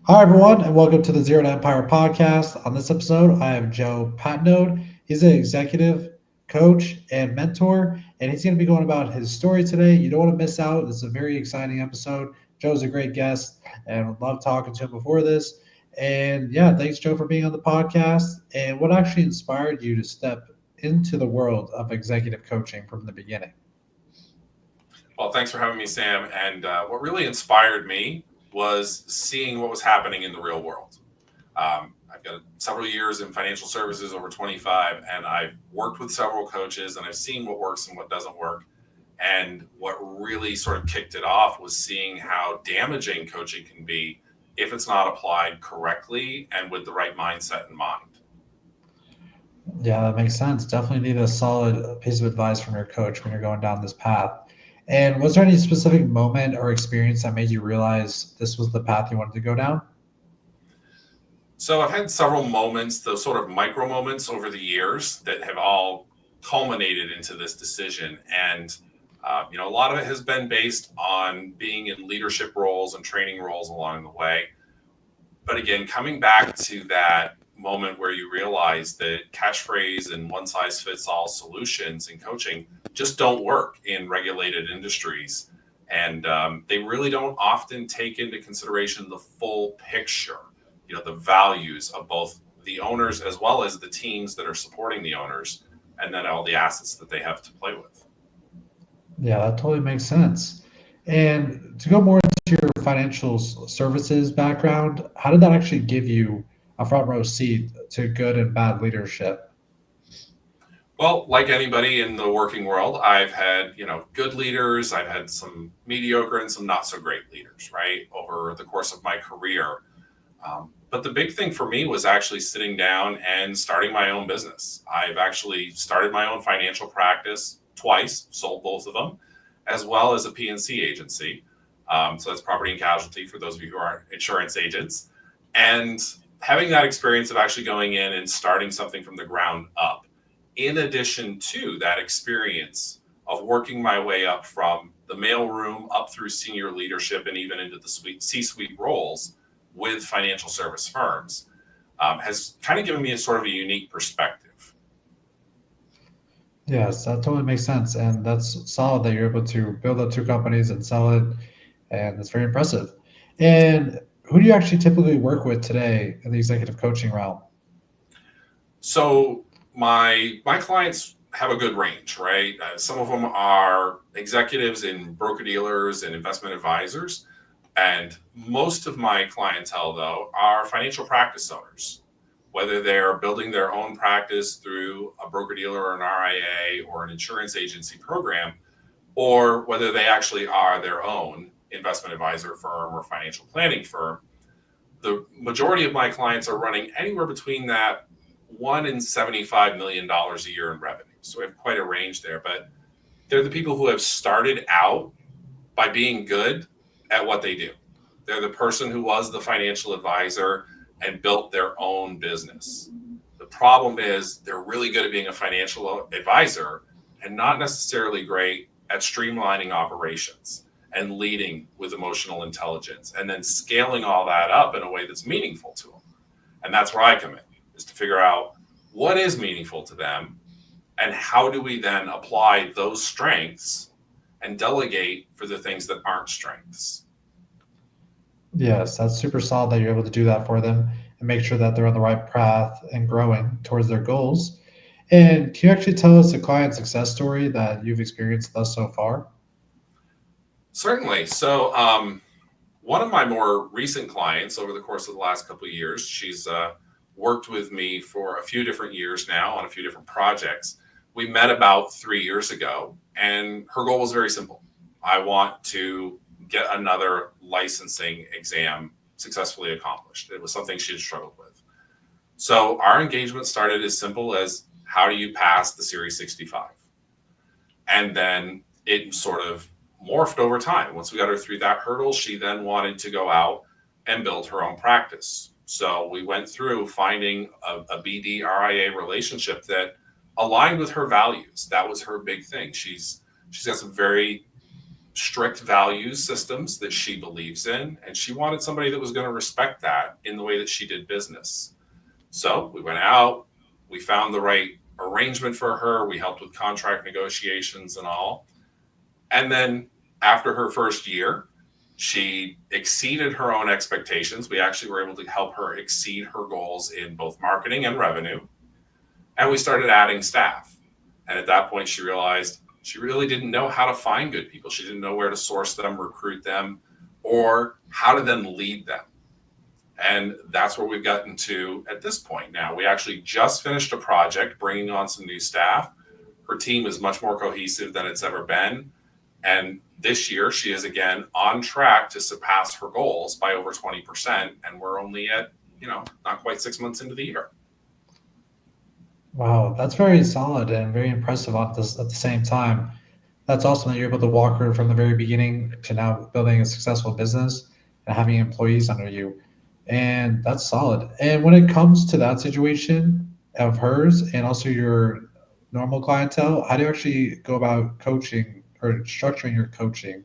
Hi, everyone, and welcome to the Zero to Empire podcast. On this episode, I have Joe Patneaude. He's an executive coach and mentor, and he's going to be going about his story today. You don't want to miss out. This is a very exciting episode. Joe's a great guest, and I love talking to him before this. And yeah, thanks, Joe, for being on the podcast. And what actually inspired you to step into the world of executive coaching from the beginning? Well, thanks for having me, Sam. And what really inspired me was seeing what was happening in the real world. I've got several years in financial services, over 25, and I've worked with several coaches and I've seen what works and what doesn't work. And what really sort of kicked it off was seeing how damaging coaching can be if it's not applied correctly and with the right mindset in mind. Yeah, that makes sense. Definitely need a solid piece of advice from your coach when you're going down this path. And was there any specific moment or experience that made you realize this was the path you wanted to go down? So I've had several moments, those sort of micro moments over the years that have all culminated into this decision. And, a lot of it has been based on being in leadership roles and training roles along the way. But again, coming back to that moment where you realize that catchphrase and one size fits all solutions in coaching just don't work in regulated industries. And they really don't often take into consideration the full picture, the values of both the owners as well as the teams that are supporting the owners, and then all the assets that they have to play with. Yeah, that totally makes sense. And to go more into your financial services background, how did that actually give you a front row seat to good and bad leadership? Well, like anybody in the working world, I've had, good leaders, I've had some mediocre and some not so great leaders, right, over the course of my career. But the big thing for me was actually sitting down and starting my own business. I've actually started my own financial practice twice, sold both of them, as well as a PNC agency. So that's property and casualty for those of you who aren't insurance agents. And having that experience of actually going in and starting something from the ground up, in addition to that experience of working my way up from the mailroom up through senior leadership and even into the C-suite roles with financial service firms, has kind of given me a sort of a unique perspective. Yes, that totally makes sense. And that's solid that you're able to build up two companies and sell it. And that's very impressive. And who do you actually typically work with today in the executive coaching realm? So my clients have a good range, right? Some of them are executives in broker dealers and investment advisors, and most of my clientele, though, are financial practice owners, whether they're building their own practice through a broker dealer or an RIA or an insurance agency program, or whether they actually are their own investment advisor firm or financial planning firm. The majority of my clients are running anywhere between that $1 and $75 million a year in revenue. So we have quite a range there, but they're the people who have started out by being good at what they do. They're the person who was the financial advisor and built their own business. The problem is they're really good at being a financial advisor and not necessarily great at streamlining operations and leading with emotional intelligence and then scaling all that up in a way that's meaningful to them. And that's where I come in, is to figure out what is meaningful to them and how do we then apply those strengths and delegate for the things that aren't strengths. Yes, that's super solid that you're able to do that for them and make sure that they're on the right path and growing towards their goals. And can you actually tell us a client success story that you've experienced thus so far? Certainly. So, one of my more recent clients over the course of the last couple of years, she's worked with me for a few different years now on a few different projects. We met about 3 years ago, and her goal was very simple. I want to get another licensing exam successfully accomplished. It was something she had struggled with. So our engagement started as simple as, how do you pass the Series 65? And then it sort of morphed over time. Once we got her through that hurdle, she then wanted to go out and build her own practice. So we went through finding a BD RIA relationship that aligned with her values. That was her big thing. She's got some very strict value systems that she believes in, and she wanted somebody that was going to respect that in the way that she did business. So we went out, we found the right arrangement for her, we helped with contract negotiations and all. And then after her first year, she exceeded her own expectations. We actually were able to help her exceed her goals in both marketing and revenue. And we started adding staff. And at that point, she realized she really didn't know how to find good people. She didn't know where to source them, recruit them, or how to then lead them. And that's where we've gotten to at this point now. We actually just finished a project bringing on some new staff. Her team is much more cohesive than it's ever been. And this year, she is again on track to surpass her goals by over 20%. And we're only at, not quite 6 months into the year. Wow, that's very solid and very impressive at the same time. That's awesome that you're able to walk her from the very beginning to now building a successful business and having employees under you. And that's solid. And when it comes to that situation of hers and also your normal clientele, how do you actually go about coaching or structuring your coaching?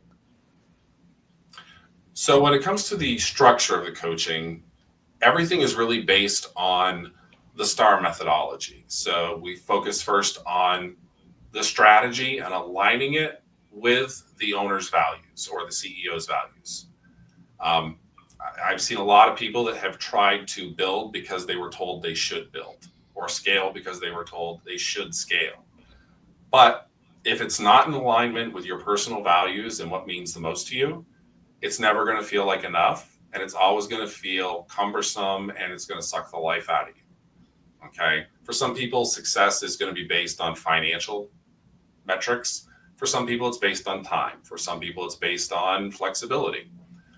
So when it comes to the structure of the coaching, everything is really based on the STAR methodology. So we focus first on the strategy and aligning it with the owner's values or the CEO's values. Um, I've seen a lot of people that have tried to build because they were told they should build, or scale because they were told they should scale. But if it's not in alignment with your personal values and what means the most to you, it's never going to feel like enough. And it's always going to feel cumbersome, and it's going to suck the life out of you. Okay. For some people, success is going to be based on financial metrics. For some people, it's based on time. For some people, it's based on flexibility.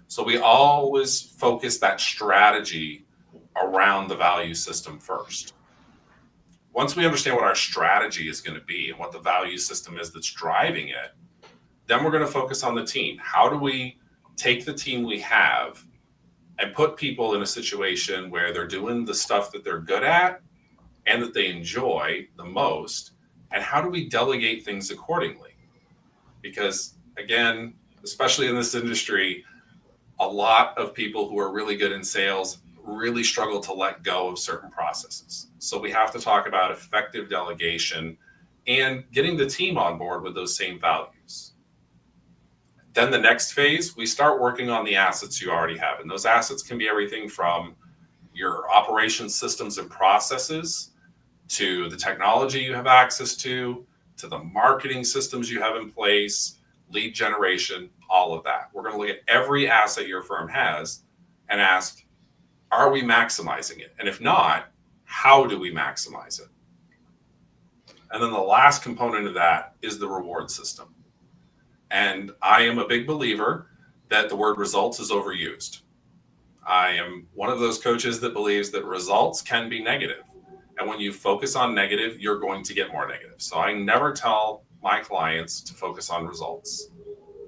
So we always focus that strategy around the value system first. Once we understand what our strategy is going to be and what the value system is that's driving it, then we're going to focus on the team. How do we take the team we have and put people in a situation where they're doing the stuff that they're good at and that they enjoy the most? And how do we delegate things accordingly? Because again, especially in this industry, a lot of people who are really good in sales really struggle to let go of certain processes. So we have to talk about effective delegation and getting the team on board with those same values. Then the next phase, we start working on the assets you already have. And those assets can be everything from your operations systems and processes to the technology you have access to the marketing systems you have in place, lead generation, all of that. We're going to look at every asset your firm has and ask, are we maximizing it? And if not, how do we maximize it? And then the last component of that is the reward system. And I am a big believer that the word results is overused. I am one of those coaches that believes that results can be negative. And when you focus on negative, you're going to get more negative. So I never tell my clients to focus on results.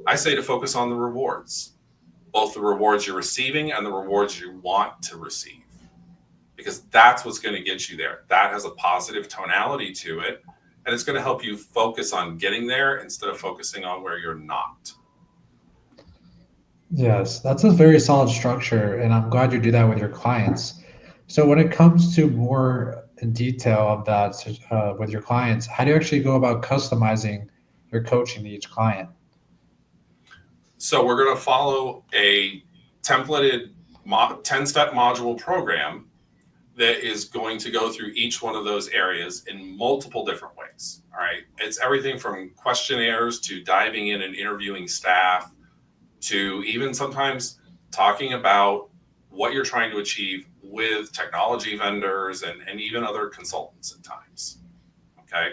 I say to focus on the rewards, both the rewards you're receiving and the rewards you want to receive, because that's what's going to get you there. That has a positive tonality to it, and it's going to help you focus on getting there instead of focusing on where you're not. Yes, that's a very solid structure, and I'm glad you do that with your clients. So when it comes to more in detail of that with your clients, how do you actually go about customizing your coaching to each client? So we're going to follow a templated 10-step module program that is going to go through each one of those areas in multiple different ways. All right. It's everything from questionnaires to diving in and interviewing staff to even sometimes talking about what you're trying to achieve with technology vendors and even other consultants at times. Okay.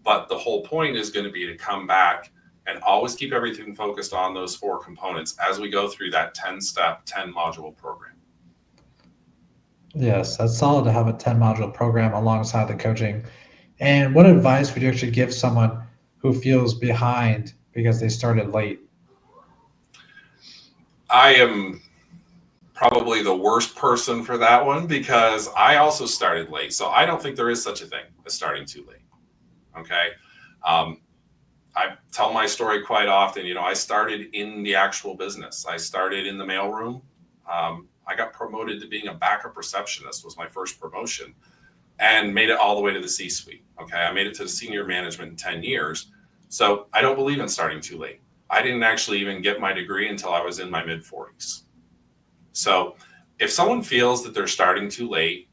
But the whole point is going to be to come back and always keep everything focused on those 4 components as we go through that 10-step, 10-module program. Yes, that's solid to have a 10 module program alongside the coaching. And what advice would you actually give someone who feels behind because they started late? I am probably the worst person for that one because I also started late. So I don't think there is such a thing as starting too late. Okay. I tell my story quite often. I started in the actual business. I started in the mailroom. I got promoted to being a backup receptionist, was my first promotion, and made it all the way to the C-suite. Okay, I made it to the senior management in 10 years. So I don't believe in starting too late. I didn't actually even get my degree until I was in my mid 40s. So if someone feels that they're starting too late,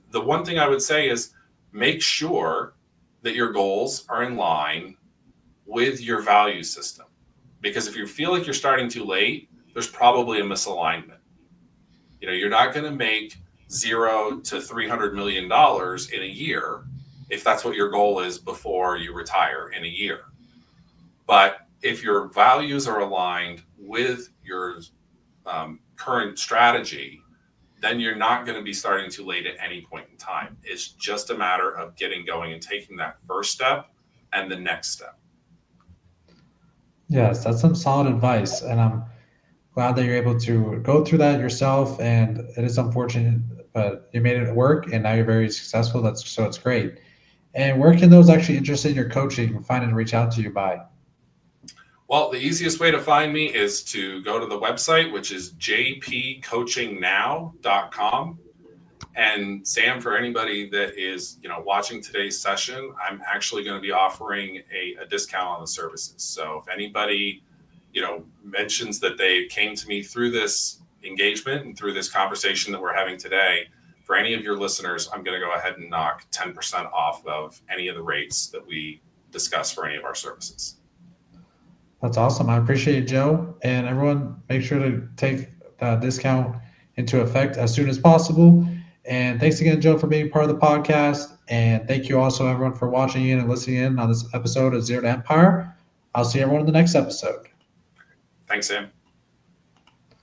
the one thing I would say is make sure that your goals are in line with your value system. Because if you feel like you're starting too late, there's probably a misalignment. You're not going to make $0 to $300 million in a year if that's what your goal is before you retire in a year. But if your values are aligned with your current strategy, then you're not going to be starting too late at any point in time. It's just a matter of getting going and taking that first step and the next step. Yes, that's some solid advice, and I'm glad that you're able to go through that yourself. And it is unfortunate, but you made it work, and now you're very successful. That's so it's great. And where can those actually interested in your coaching find and reach out to you by? Well, the easiest way to find me is to go to the website, which is jpcoachingnow.com. And Sam, for anybody that is, watching today's session, I'm actually going to be offering a discount on the services. So if anybody, mentions that they came to me through this engagement and through this conversation that we're having today, for any of your listeners, I'm going to go ahead and knock 10% off of any of the rates that we discuss for any of our services. That's awesome. I appreciate it, Joe. And everyone, make sure to take that discount into effect as soon as possible. And thanks again, Joe, for being part of the podcast. And thank you also, everyone, for watching in and listening in on this episode of Zero to Empire. I'll see everyone in the next episode. Thanks, Sam.